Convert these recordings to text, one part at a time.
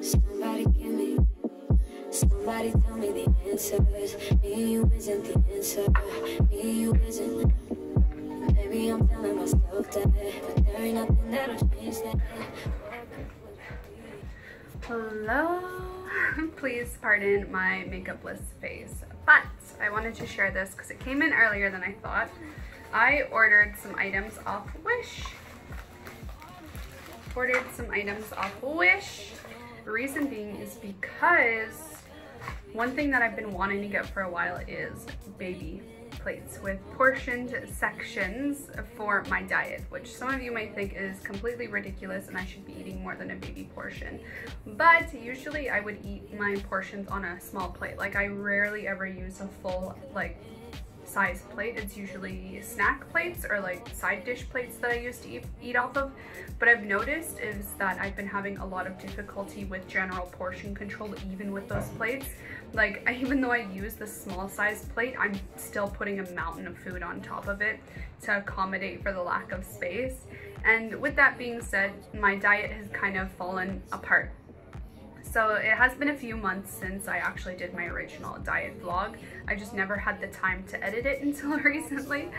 Somebody give me, somebody tell me the answers. Me and you isn't the answer. Me and you isn't. Maybe I'm telling myself that, but there ain't nothing that'll change that. Hello. Please pardon my makeupless face, but I wanted to share this because it came in earlier than I thought. I ordered some items off Wish. The reason being is because one thing that I've been wanting to get for a while is baby plates with portioned sections for my diet, which some of you might think is completely ridiculous and I should be eating more than a baby portion. But usually I would eat my portions on a small plate. Like I rarely ever use a full like size plate. It's usually snack plates or like side dish plates that I used to eat off of. But I've noticed is that I've been having a lot of difficulty with general portion control even with those plates. Like even though I use the small size plate, I'm still putting a mountain of food on top of it to accommodate for the lack of space. And with that being said, my diet has kind of fallen apart. So it has been a few months since I actually did my original diet vlog. I just never had the time to edit it until recently.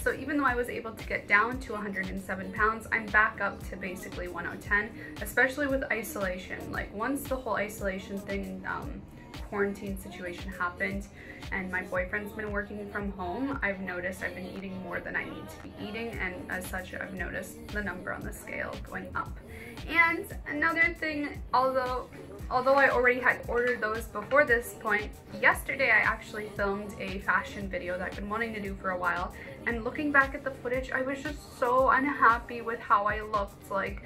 So even though I was able to get down to 107 pounds, I'm back up to basically 110, especially with isolation. Like once the whole isolation thing, quarantine situation happened and my boyfriend's been working from home, I've noticed I've been eating more than I need to be eating, and as such I've noticed the number on the scale going up. And another thing, although I already had ordered those before this point, yesterday I actually filmed a fashion video that I've been wanting to do for a while, and looking back at the footage I was just so unhappy with how I looked. Like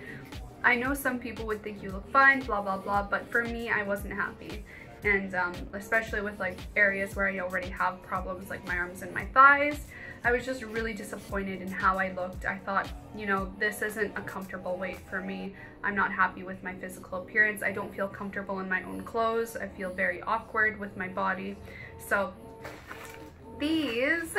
I know some people would think you look fine, blah blah blah, but for me I wasn't happy. And especially with like areas where I already have problems like my arms and my thighs, I was just really disappointed in how I looked. I thought, you know, this isn't a comfortable weight for me. I'm not happy with my physical appearance. I don't feel comfortable in my own clothes. I feel very awkward with my body. So these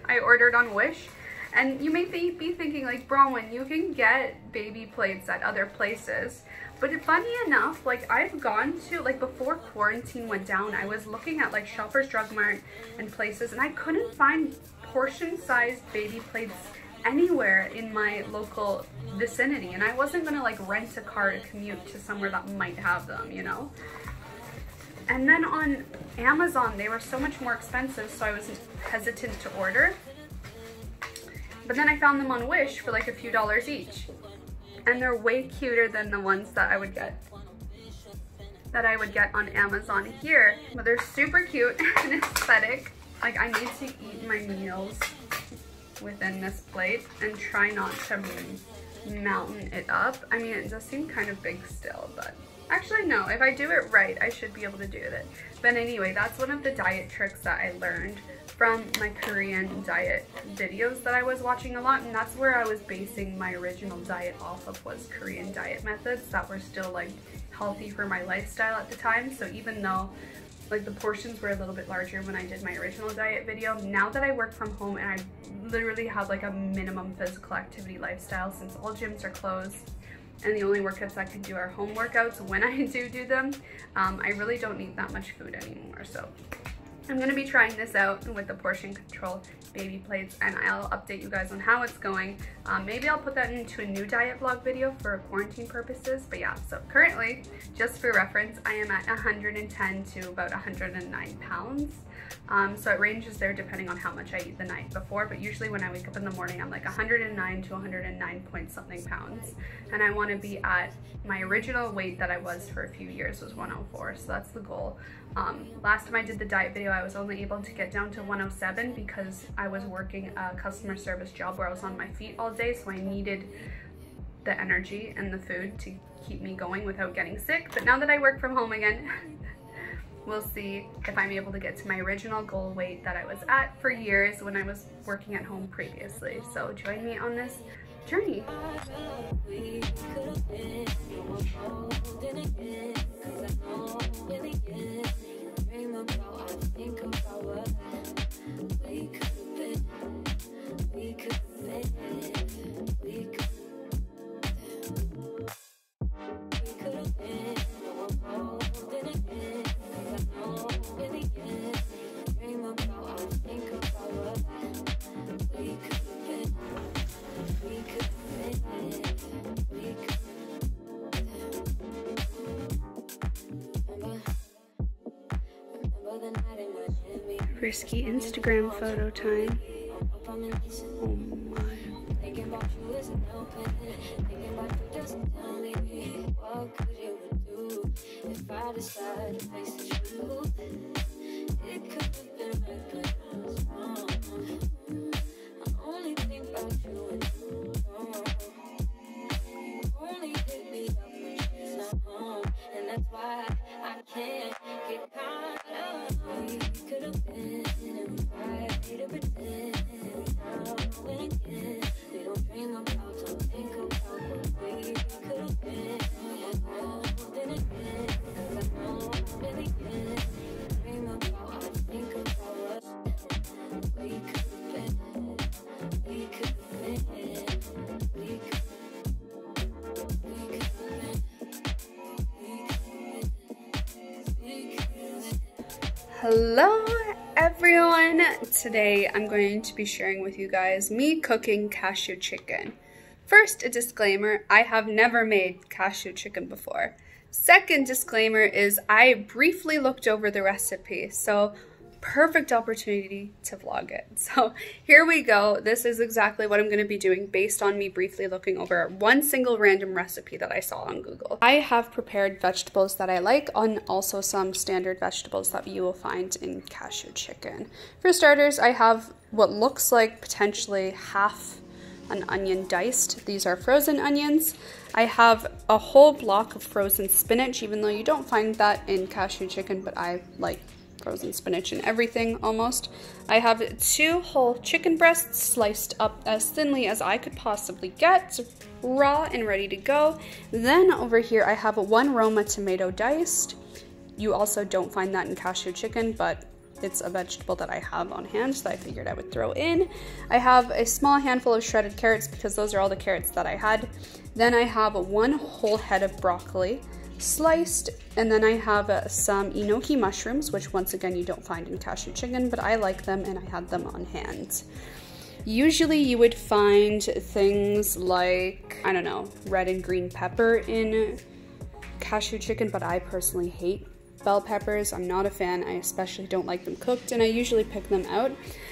I ordered on Wish. And you may be thinking like, Bronwyn, you can get baby plates at other places. But funny enough, like I've gone to, like before quarantine went down, I was looking at like Shoppers Drug Mart and places, and I couldn't find portion sized baby plates anywhere in my local vicinity. And I wasn't gonna like rent a car to commute to somewhere that might have them, you know? And then on Amazon, they were so much more expensive, so I was hesitant to order. But then I found them on Wish for like a few dollars each. And they're way cuter than the ones that I would get on Amazon here. But they're super cute and aesthetic. Like I need to eat my meals within this plate and try not to mountain it up. I mean, it does seem kind of big still, but actually no, if I do it right, I should be able to do it. But anyway, that's one of the diet tricks that I learned from my Korean diet videos that I was watching a lot, and that's where I was basing my original diet off of, was Korean diet methods that were still like healthy for my lifestyle at the time. So even though like the portions were a little bit larger when I did my original diet video, now that I work from home and I literally have like a minimum physical activity lifestyle since all gyms are closed and the only workouts I can do are home workouts when I do them, I really don't need that much food anymore. So I'm going to be trying this out with the portion control baby plates, and I'll update you guys on how it's going. Maybe I'll put that into a new diet vlog video for quarantine purposes. But yeah, so currently, just for reference, I am at 110 to about 109 pounds. So it ranges there depending on how much I eat the night before, but usually when I wake up in the morning, I'm like 109 to 109 point something pounds. And I want to be at my original weight that I was for a few years was 104, so that's the goal. Last time I did the diet video, I was only able to get down to 107 because I was working a customer service job where I was on my feet all day, so I needed the energy and the food to keep me going without getting sick. But now that I work from home again, we'll see if I'm able to get to my original goal weight that I was at for years when I was working at home previously. So join me on this journey. Risky Instagram photo time. Oh my. If I decide to face the truth, it could have been right, but I was wrong. I only think about you and you. You only pick me up when she's not home, and that's why I can't get caught up. We could have been, and we try to pretend. Now and again, we don't dream about, don't think about what we could have been. Then again, 'cause I know really can dream about, I think about what we could have been. We could have been. We could. Hello everyone! Today I'm going to be sharing with you guys me cooking cashew chicken. First, a disclaimer, I have never made cashew chicken before. Second disclaimer is I briefly looked over the recipe, so perfect opportunity to vlog it. So here we go. This is exactly what I'm going to be doing based on me briefly looking over one single random recipe that I saw on Google. I have prepared vegetables that I like and also some standard vegetables that you will find in cashew chicken. For starters, I have what looks like potentially half an onion diced. These are frozen onions. I have a whole block of frozen spinach, even though you don't find that in cashew chicken, but I like frozen spinach and everything almost. I have 2 whole chicken breasts sliced up as thinly as I could possibly get, raw and ready to go. Then over here I have 1 Roma tomato diced. You also don't find that in cashew chicken, but it's a vegetable that I have on hand, so I figured I would throw in. I have a small handful of shredded carrots because those are all the carrots that I had. Then I have 1 whole head of broccoli sliced, and then I have some enoki mushrooms, which once again you don't find in cashew chicken, but I like them and I had them on hand. Usually you would find things like, I don't know, red and green pepper in cashew chicken, but I personally hate bell peppers. I'm not a fan. I especially don't like them cooked, and I usually pick them out.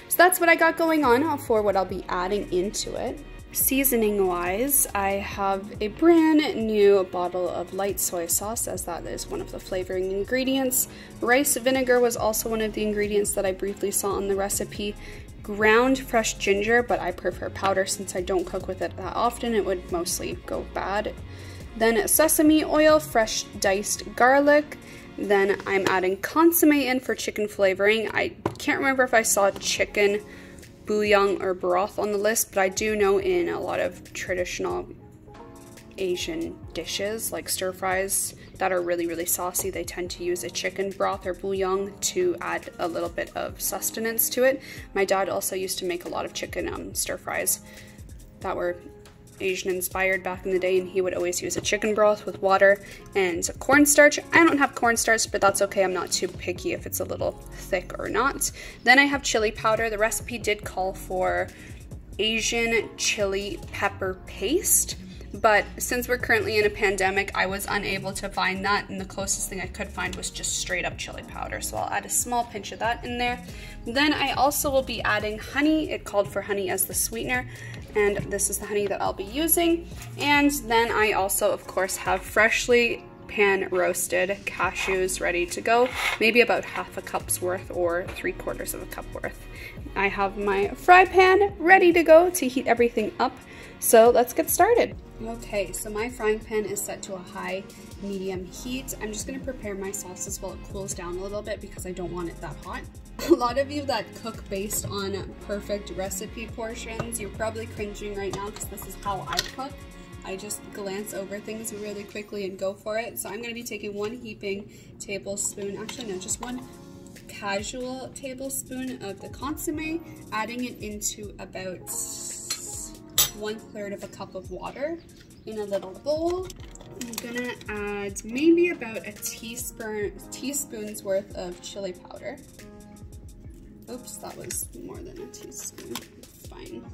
So that's what I got going on for what I'll be adding into it. Seasoning wise, I have a brand new bottle of light soy sauce, as that is one of the flavoring ingredients. Rice vinegar was also one of the ingredients that I briefly saw on the recipe. Ground fresh ginger, but I prefer powder since I don't cook with it that often. It would mostly go bad. Then sesame oil, fresh diced garlic. Then I'm adding consomme in for chicken flavoring. I can't remember if I saw chicken bouillon or broth on the list, but I do know in a lot of traditional Asian dishes like stir fries that are really saucy, they tend to use a chicken broth or bouillon to add a little bit of sustenance to it. My dad also used to make a lot of chicken stir fries that were Asian inspired back in the day, and he would always use a chicken broth with water and cornstarch. I don't have cornstarch, but that's okay. I'm not too picky if it's a little thick or not. Then I have chili powder. The recipe did call for Asian chili pepper paste, but since we're currently in a pandemic, I was unable to find that, and the closest thing I could find was just straight up chili powder, so I'll add a small pinch of that in there. Then I also will be adding honey. It called for honey as the sweetener, and this is the honey that I'll be using. And then I also, of course, have freshly pan roasted cashews ready to go, maybe about half a cup's worth or 3/4 of a cup worth. I have my fry pan ready to go to heat everything up, so let's get started. Okay, so my frying pan is set to a high medium heat. I'm just going to prepare my sauces while it cools down a little bit because I don't want it that hot. A lot of you that cook based on perfect recipe portions, you're probably cringing right now because this is how I cook. I just glance over things really quickly and go for it. So I'm going to be taking 1 heaping tablespoon, actually no, just 1 casual tablespoon of the consomme, adding it into about 1/3 of a cup of water in a little bowl. I'm gonna add maybe about a teaspoon's worth of chili powder. Oops, that was more than a teaspoon. Fine.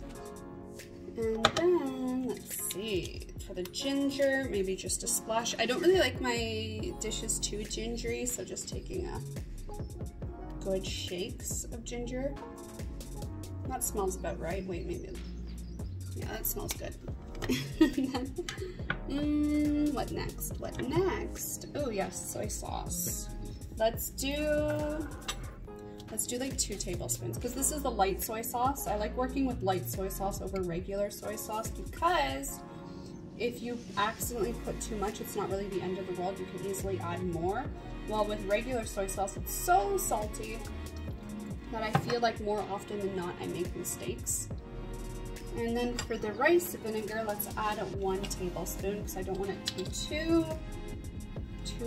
And then, let's see, for the ginger, maybe just a splash. I don't really like my dishes too gingery, so just taking a good shakes of ginger. That smells about right. Wait, maybe. Yeah, that smells good. What next? What next? Oh yes, soy sauce. Let's do like 2 tablespoons because this is the light soy sauce. I like working with light soy sauce over regular soy sauce because if you accidentally put too much, it's not really the end of the world. You can easily add more. While with regular soy sauce, it's so salty that I feel like more often than not I make mistakes. And then for the rice vinegar, let's add 1 tablespoon because I don't want it to be too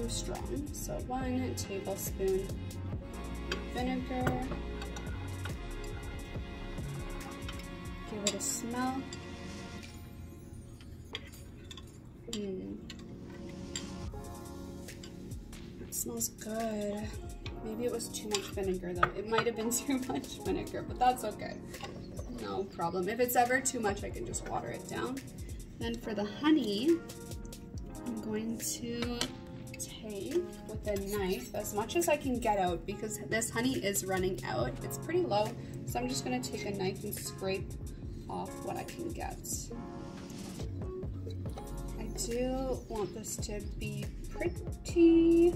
strong. So 1 tablespoon vinegar. Give it a smell. It smells good. Maybe it was too much vinegar though. It might have been too much vinegar, but that's okay. No problem. If it's ever too much, I can just water it down. Then for the honey, I'm going to take with a knife as much as I can get out because this honey is running out. It's pretty low, so I'm just going to take a knife and scrape off what I can get. I do want this to be pretty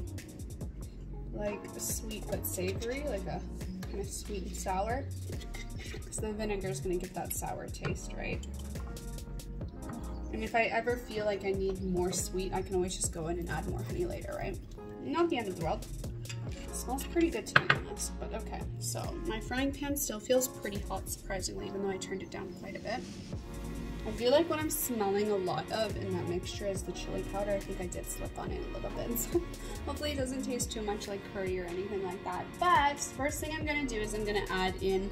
like sweet but savory, like a kind of sweet and sour, because the vinegar is going to give that sour taste, right? And if I ever feel like I need more sweet, I can always just go in and add more honey later, right? Not the end of the world. It smells pretty good to be honest, but okay. So my frying pan still feels pretty hot, surprisingly, even though I turned it down quite a bit. I feel like what I'm smelling a lot of in that mixture is the chili powder. I think I did slip on it a little bit, so hopefully it doesn't taste too much like curry or anything like that. But first thing I'm gonna do is I'm gonna add in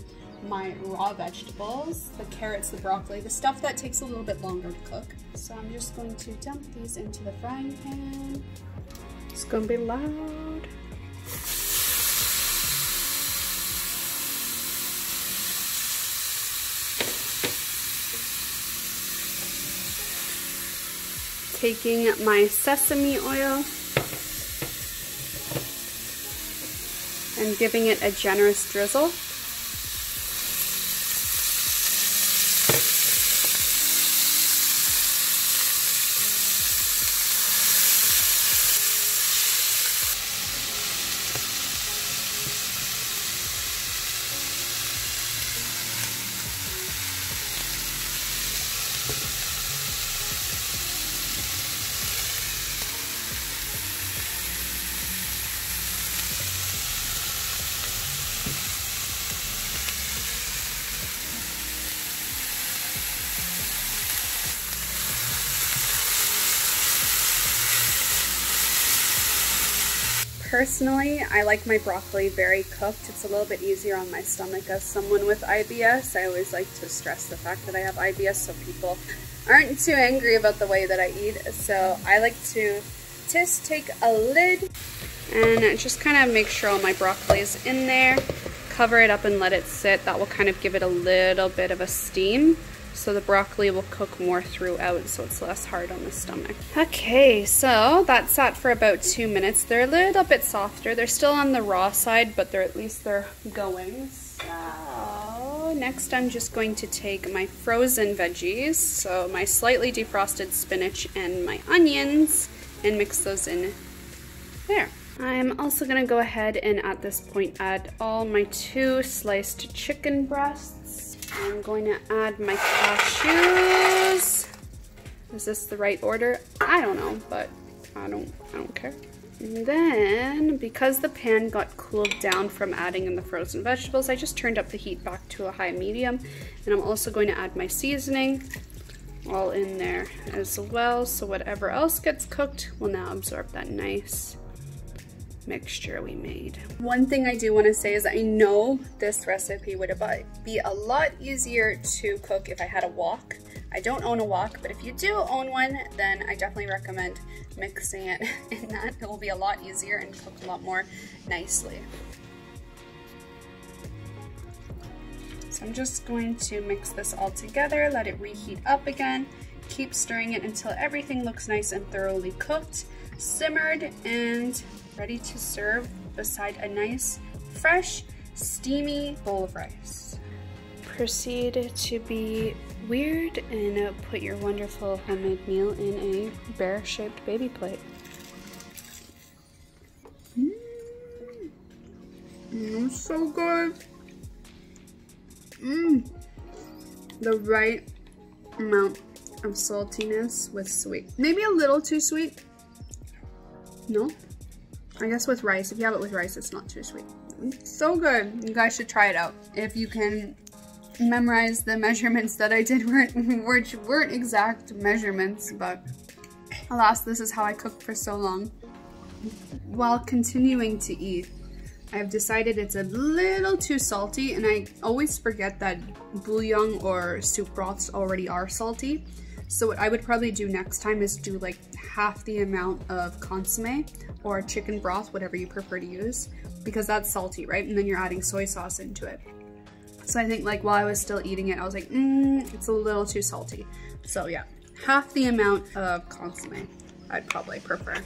my raw vegetables, the carrots, the broccoli, the stuff that takes a little bit longer to cook. So I'm just going to dump these into the frying pan. It's gonna be loud. Taking my sesame oil and giving it a generous drizzle. Personally, I like my broccoli very cooked. It's a little bit easier on my stomach. As someone with IBS, I always like to stress the fact that I have IBS so people aren't too angry about the way that I eat. So I like to just take a lid and just kind of make sure all my broccoli is in there. Cover it up and let it sit. That will kind of give it a little bit of a steam, so the broccoli will cook more throughout, so it's less hard on the stomach. Okay, so that sat for about 2 minutes. They're a little bit softer. They're still on the raw side, but at least they're going. So next I'm just going to take my frozen veggies, so my slightly defrosted spinach and my onions, and mix those in there. I'm also gonna go ahead and at this point add all my 2 sliced chicken breasts. I'm going to add my cashews. Is this the right order? I don't know, but I don't care. And then, because the pan got cooled down from adding in the frozen vegetables, I just turned up the heat back to a high medium. And I'm also going to add my seasoning all in there as well. So whatever else gets cooked will now absorb that nice mixture we made. One thing I do want to say is I know this recipe would be a lot easier to cook if I had a wok. I don't own a wok, but if you do own one, then I definitely recommend mixing it in that. It will be a lot easier and cook a lot more nicely. So I'm just going to mix this all together, let it reheat up again, keep stirring it until everything looks nice and thoroughly cooked, simmered, and ready to serve beside a nice fresh, steamy bowl of rice. Proceed to be weird and put your wonderful homemade meal in a bear-shaped baby plate. So good. The right amount of saltiness with sweet. Maybe a little too sweet. No? I guess with rice, if you have it with rice, it's not too sweet. It's so good. You guys should try it out. If you can memorize the measurements that I did, which weren't exact measurements, but alas, this is how I cooked for so long. While continuing to eat, I've decided it's a little too salty, and I always forget that bouillon or soup broths already are salty. So what I would probably do next time is do like half the amount of consomme or chicken broth, whatever you prefer to use, because that's salty, right? And then you're adding soy sauce into it. So I think like while I was still eating it, I was like, it's a little too salty. So yeah, half the amount of consomme I'd probably prefer.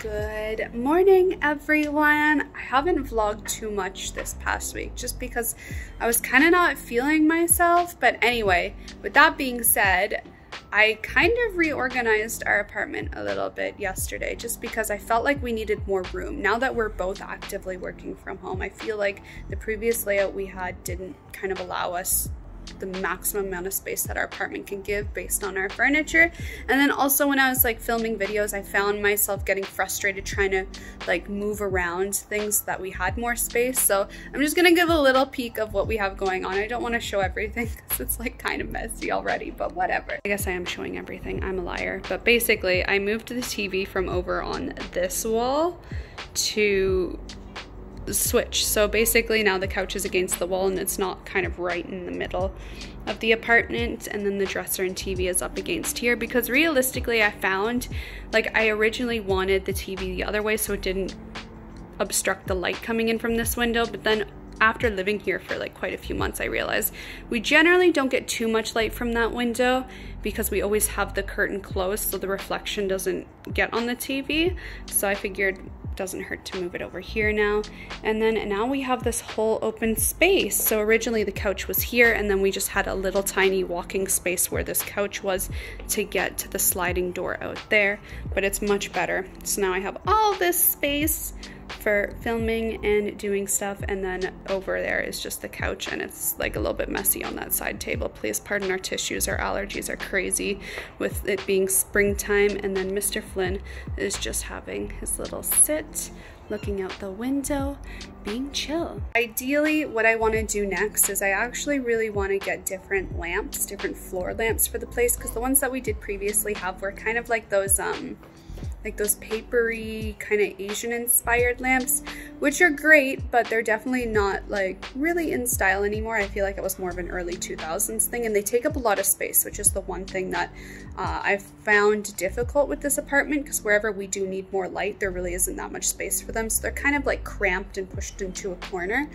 Good morning, everyone. I haven't vlogged too much this past week just because I was kind of not feeling myself. But anyway, with that being said, I kind of reorganized our apartment a little bit yesterday just because I felt like we needed more room. Now that we're both actively working from home, I feel like the previous layout we had didn't kind of allow us the maximum amount of space that our apartment can give based on our furniture. And then also when I was like filming videos, I found myself getting frustrated trying to like move around things that we had more space. So I'm just gonna give a little peek of what we have going on. I don't want to show everything because it's like kind of messy already, but whatever. I guess I am showing everything. I'm a liar. But basically I moved the TV from over on this wall to switch. So basically now the couch is against the wall and it's not kind of right in the middle of the apartment, and then the dresser and TV is up against here because realistically I found like I originally wanted the TV the other way so it didn't obstruct the light coming in from this window, but then after living here for like quite a few months I realized we generally don't get too much light from that window because we always have the curtain closed so the reflection doesn't get on the TV. So I figured doesn't hurt to move it over here now. And then now we have this whole open space. So originally the couch was here and then we just had a little tiny walking space where this couch was to get to the sliding door out there, but it's much better. So now I have all this space for filming and doing stuff, and then over there is just the couch, and it's like a little bit messy on that side table. Please pardon our tissues, our allergies are crazy with it being springtime. And then Mr. Flynn is just having his little sit, looking out the window, being chill. Ideally, what I want to do next is I actually really want to get different lamps, different floor lamps for the place, because the ones that we did previously have were kind of like those papery kind of Asian inspired lamps, which are great, but they're definitely not like really in style anymore. I feel like it was more of an early 2000s thing, and they take up a lot of space, which is the one thing that I've found difficult with this apartment, because wherever we do need more light, there really isn't that much space for them. So they're kind of like cramped and pushed into a corner.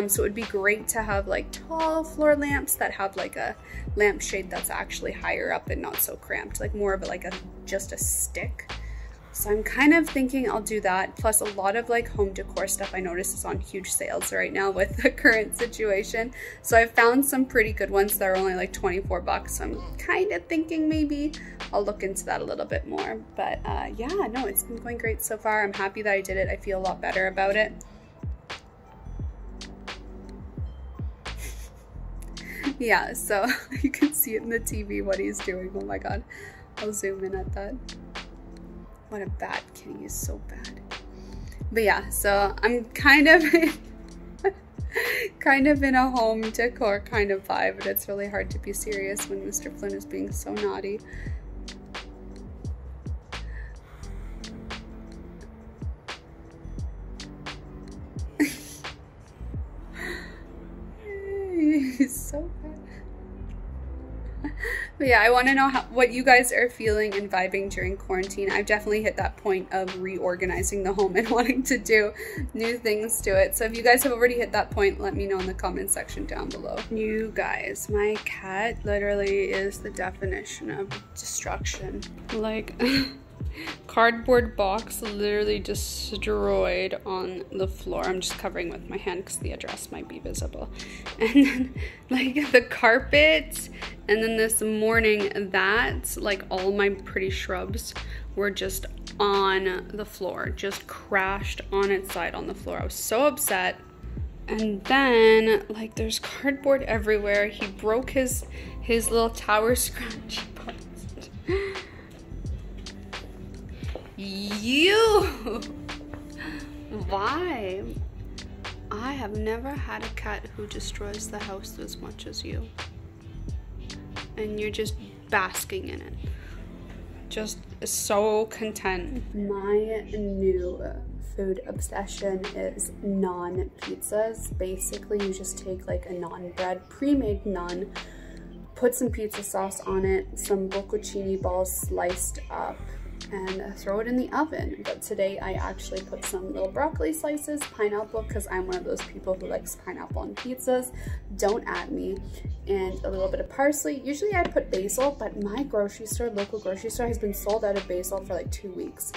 So it would be great to have like tall floor lamps that have like a lampshade that's actually higher up and not so cramped, like more of just a stick. So I'm kind of thinking I'll do that. Plus a lot of like home decor stuff I noticed is on huge sales right now with the current situation. So I found some pretty good ones that are only like 24 bucks. So I'm kind of thinking maybe I'll look into that a little bit more. But yeah, no, it's been going great so far. I'm happy that I did it. I feel a lot better about it. Yeah, so you can see it in the TV what he's doing. Oh my god. I'll zoom in at that. What a bad kitty, is so bad. But yeah, so I'm kind of kind of in a home decor kind of vibe, but it's really hard to be serious when Mr. Flynn is being so naughty. He's so bad. But yeah, I want to know what you guys are feeling and vibing during quarantine. I've definitely hit that point of reorganizing the home and wanting to do new things to it. So if you guys have already hit that point, let me know in the comment section down below. You guys, my cat literally is the definition of destruction. Like, cardboard box literally destroyed on the floor. I'm just covering with my hand because the address might be visible. And then like the carpet, and then this morning that like all my pretty shrubs were just on the floor, just crashed on its side on the floor. I was so upset. And then like there's cardboard everywhere. He broke his little tower scrunchie post. You! Why? I have never had a cat who destroys the house as much as you. And you're just basking in it. Just so content. My new food obsession is naan pizzas. Basically, you just take like a naan bread, pre-made naan, put some pizza sauce on it, some bocconcini balls sliced up, and throw it in the oven. But today I actually put some little broccoli slices, pineapple, because I'm one of those people who likes pineapple on pizzas, don't at me, and a little bit of parsley. Usually I put basil, but my grocery store, local grocery store, has been sold out of basil for like 2 weeks.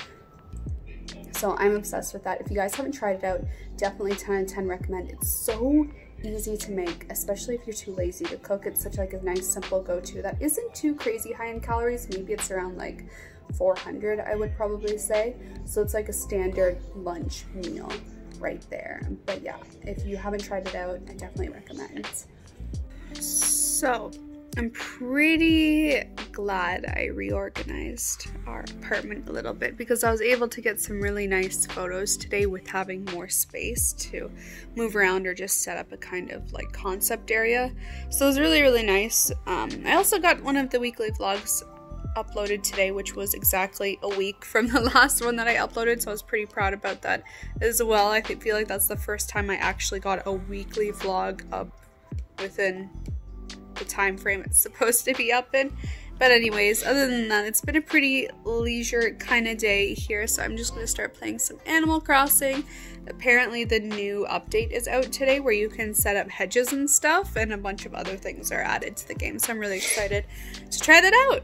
So I'm obsessed with that. If you guys haven't tried it out, definitely 10 out of 10 recommend. It's so easy to make, especially if you're too lazy to cook. It's such like a nice simple go-to that isn't too crazy high in calories. Maybe it's around like 400, I would probably say. So it's like a standard lunch meal right there. But yeah, if you haven't tried it out, I definitely recommend. So I'm pretty glad I reorganized our apartment a little bit because I was able to get some really nice photos today with having more space to move around or just set up a kind of like concept area. So it was really, really nice. I also got one of the weekly vlogs uploaded today, which was exactly a week from the last one that I uploaded, so I was pretty proud about that as well. I feel like that's the first time I actually got a weekly vlog up within the time frame it's supposed to be up in. But anyways, other than that, it's been a pretty leisure kind of day here, so I'm just going to start playing some Animal Crossing. Apparently the new update is out today where you can set up hedges and stuff, and a bunch of other things are added to the game, so I'm really excited to try that out.